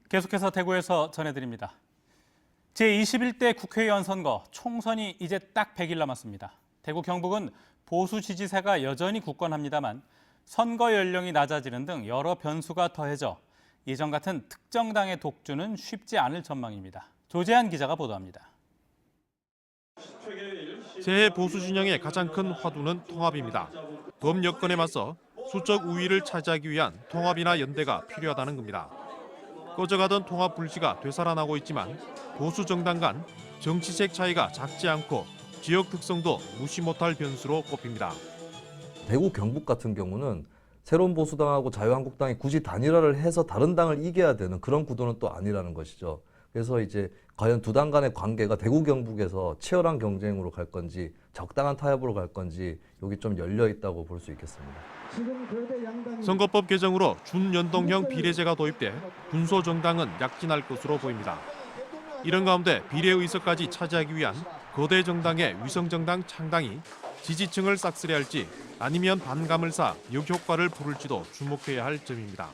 계속해서 대구에서 전해드립니다. 제21대 국회의원 선거 총선이 이제 딱 100일 남았습니다. 대구 경북은 보수 지지세가 여전히 굳건합니다만 선거 연령이 낮아지는 등 여러 변수가 더해져 예전 같은 특정 당의 독주는 쉽지 않을 전망입니다. 조재한 기자가 보도합니다. 새해 보수 진영의 가장 큰 화두는 통합입니다. 범 여건에 맞서 수적 우위를 차지하기 위한 통합이나 연대가 필요하다는 겁니다. 꺼져가던 통합 불씨가 되살아나고 있지만 보수 정당 간 정치색 차이가 작지 않고 지역 특성도 무시 못할 변수로 꼽힙니다. 대구 경북 같은 경우는 새로운 보수당하고 자유한국당이 굳이 단일화를 해서 다른 당을 이겨야 되는 그런 구도는 또 아니라는 것이죠. 그래서 이제 과연 두 당 간의 관계가 대구 경북에서 치열한 경쟁으로 갈 건지 적당한 타협으로 갈 건지 여기 좀 열려 있다고 볼 수 있겠습니다. 선거법 개정으로 준연동형 비례제가 도입돼 군소정당은 약진할 것으로 보입니다. 이런 가운데 비례의석까지 차지하기 위한 거대 정당의 위성정당 창당이 지지층을 싹쓸이할지 아니면 반감을 사 역효과를 부를지도 주목해야 할 점입니다.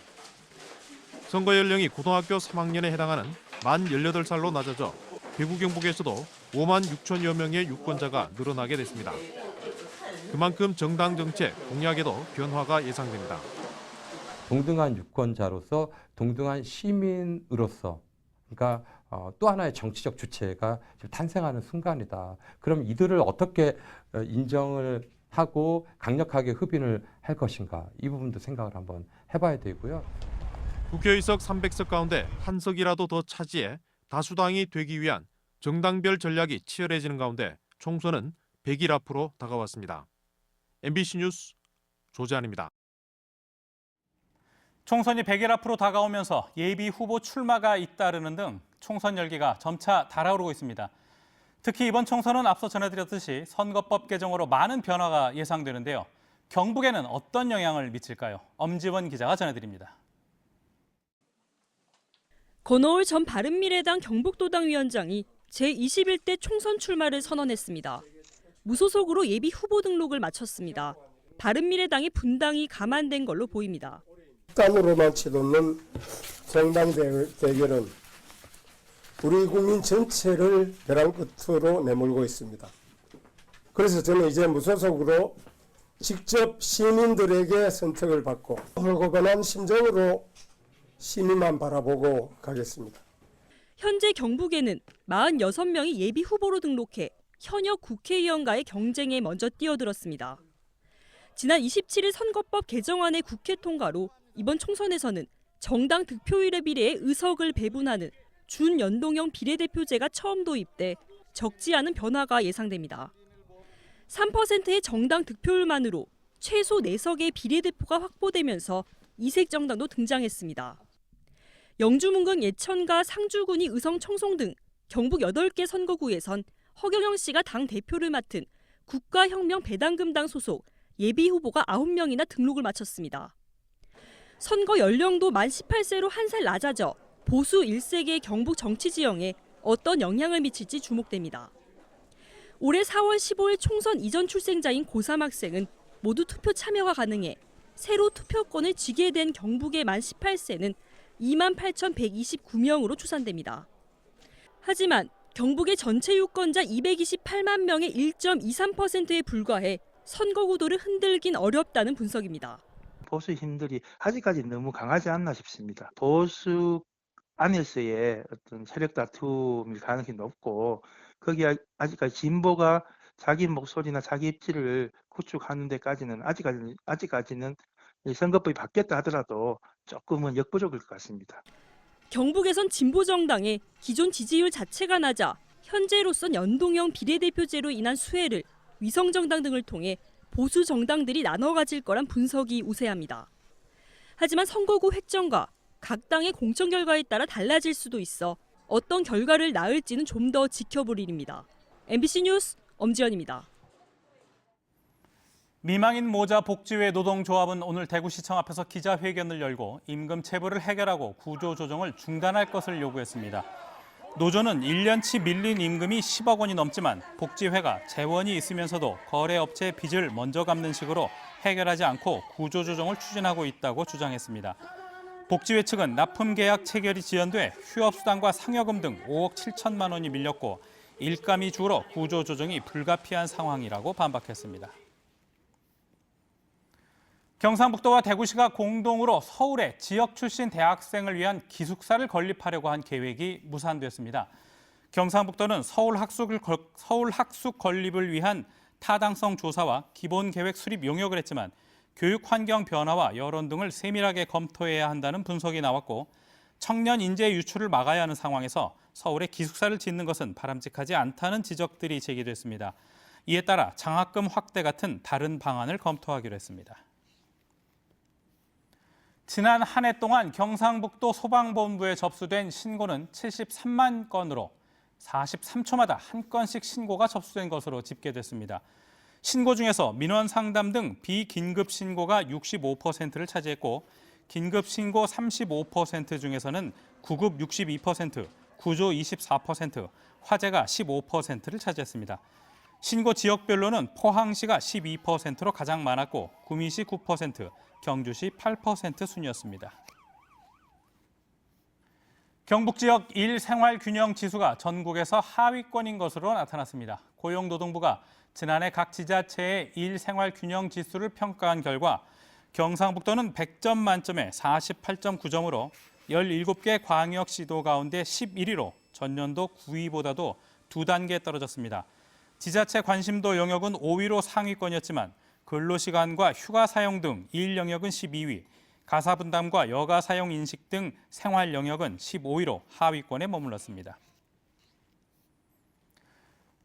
선거 연령이 고등학교 3학년에 해당하는 만 18살로 낮아져 대구 경북에서도 5만 6천여 명의 유권자가 늘어나게 됐습니다. 그만큼 정당 정책, 공약에도 변화가 예상됩니다. 동등한 유권자로서 동등한 시민으로서 그러니까 또 하나의 정치적 주체가 탄생하는 순간이다. 그럼 이들을 어떻게 인정을 하고 강력하게 흡인을 할 것인가 이 부분도 생각을 한번 해봐야 되고요. 국회의석 300석 가운데 한 석이라도 더 차지해 다수당이 되기 위한 정당별 전략이 치열해지는 가운데 총선은 100일 앞으로 다가왔습니다. MBC 뉴스 조재한입니다. 총선이 100일 앞으로 다가오면서 예비 후보 출마가 잇따르는 등 총선 열기가 점차 달아오르고 있습니다. 특히 이번 총선은 앞서 전해드렸듯이 선거법 개정으로 많은 변화가 예상되는데요. 경북에는 어떤 영향을 미칠까요? 엄지원 기자가 전해드립니다. 권오을 전 바른미래당 경북도당 위원장이 제21대 총선 출마를 선언했습니다. 무소속으로 예비 후보 등록을 마쳤습니다. 바른미래당의 분당이 감안된 걸로 보입니다. 단으로만 치솟는 정당 대결은 우리 국민 전체를 벼랑 끝으로 내몰고 있습니다. 그래서 저는 이제 무소속으로 직접 시민들에게 선택을 받고 홀고건한 심정으로 시민만 바라보고 가겠습니다. 현재 경북에는 46명이 예비 후보로 등록해 현역 국회의원과의 경쟁에 먼저 뛰어들었습니다. 지난 27일 선거법 개정안의 국회 통과로 이번 총선에서는 정당 득표율에 비례해 의석을 배분하는 준연동형 비례대표제가 처음 도입돼 적지 않은 변화가 예상됩니다. 3%의 정당 득표율만으로 최소 4석의 비례대표가 확보되면서 이색 정당도 등장했습니다. 영주, 문경, 예천과 상주군이 의성, 청송 등 경북 8개 선거구에선 허경영 씨가 당 대표를 맡은 국가혁명 배당금당 소속 예비 후보가 9명이나 등록을 마쳤습니다. 선거 연령도 만 18세로 한 살 낮아져 보수 1세기의 경북 정치 지형에 어떤 영향을 미칠지 주목됩니다. 올해 4월 15일 총선 이전 출생자인 고3 학생은 모두 투표 참여가 가능해 새로 투표권을 쥐게 된 경북의 만 18세는 28,129명으로 추산됩니다. 하지만 경북의 전체 유권자 228만 명의 1.23%에 불과해 선거 구도를 흔들긴 어렵다는 분석입니다. 보수 힘들이 아직까지 너무 강하지 않나 싶습니다. 보수 안에서의 어떤 세력 다툼일 가능성이 높고 거기에 아직까지 진보가 자기 목소리나 자기 입지를 구축하는 데까지는 아직까지는 선거법이 바뀌었다 하더라도 조금은 역부족일 것 같습니다. 경북에선 진보 정당의 기존 지지율 자체가 낮아 현재로선 연동형 비례대표제로 인한 수혜를 위성 정당 등을 통해 보수 정당들이 나눠 가질 거란 분석이 우세합니다. 하지만 선거구 획정과 각 당의 공천 결과에 따라 달라질 수도 있어 어떤 결과를 낳을지는 좀 더 지켜볼 일입니다. MBC 뉴스 엄지연입니다. 미망인 모자 복지회 노동조합은 오늘 대구시청 앞에서 기자회견을 열고 임금 체불을 해결하고 구조조정을 중단할 것을 요구했습니다. 노조는 1년치 밀린 임금이 10억 원이 넘지만 복지회가 재원이 있으면서도 거래업체의 빚을 먼저 갚는 식으로 해결하지 않고 구조조정을 추진하고 있다고 주장했습니다. 복지회 측은 납품 계약 체결이 지연돼 휴업수당과 상여금 등 5억 7천만 원이 밀렸고 일감이 줄어 구조조정이 불가피한 상황이라고 반박했습니다. 경상북도와 대구시가 공동으로 서울에 지역 출신 대학생을 위한 기숙사를 건립하려고 한 계획이 무산됐습니다. 경상북도는 서울 학숙 건립을 위한 타당성 조사와 기본 계획 수립 용역을 했지만 교육 환경 변화와 여론 등을 세밀하게 검토해야 한다는 분석이 나왔고 청년 인재 유출을 막아야 하는 상황에서 서울에 기숙사를 짓는 것은 바람직하지 않다는 지적들이 제기됐습니다. 이에 따라 장학금 확대 같은 다른 방안을 검토하기로 했습니다. 지난 한 해 동안 경상북도 소방본부에 접수된 신고는 73만 건으로 43초마다 한 건씩 신고가 접수된 것으로 집계됐습니다. 신고 중에서 민원 상담 등 비긴급 신고가 65%를 차지했고 긴급 신고 35% 중에서는 구급 62%, 구조 24%, 화재가 15%를 차지했습니다. 신고 지역별로는 포항시가 12%로 가장 많았고 구미시 9%, 경주시 8% 순이었습니다. 경북 지역 일생활균형 지수가 전국에서 하위권인 것으로 나타났습니다. 고용노동부가 지난해 각 지자체의 일생활균형 지수를 평가한 결과 경상북도는 100점 만점에 48.9점으로 17개 광역시도 가운데 11위로 전년도 9위보다도 2단계 떨어졌습니다. 지자체 관심도 영역은 5위로 상위권이었지만 근로시간과 휴가 사용 등 일 영역은 12위, 가사 분담과 여가 사용 인식 등 생활 영역은 15위로 하위권에 머물렀습니다.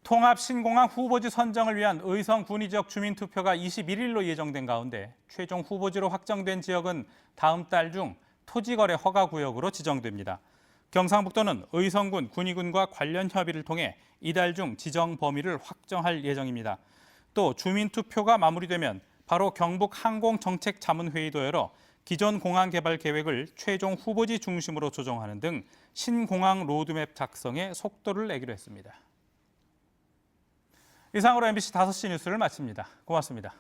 통합 신공항 후보지 선정을 위한 의성 군위 지역 주민투표가 21일로 예정된 가운데 최종 후보지로 확정된 지역은 다음 달 중 토지거래 허가구역으로 지정됩니다. 경상북도는 의성군, 군위군과 관련 협의를 통해 이달 중 지정 범위를 확정할 예정입니다. 또 주민투표가 마무리되면 바로 경북 항공정책자문회의도 열어 기존 공항 개발 계획을 최종 후보지 중심으로 조정하는 등 신공항 로드맵 작성에 속도를 내기로 했습니다. 이상으로 MBC 5시 뉴스를 마칩니다. 고맙습니다.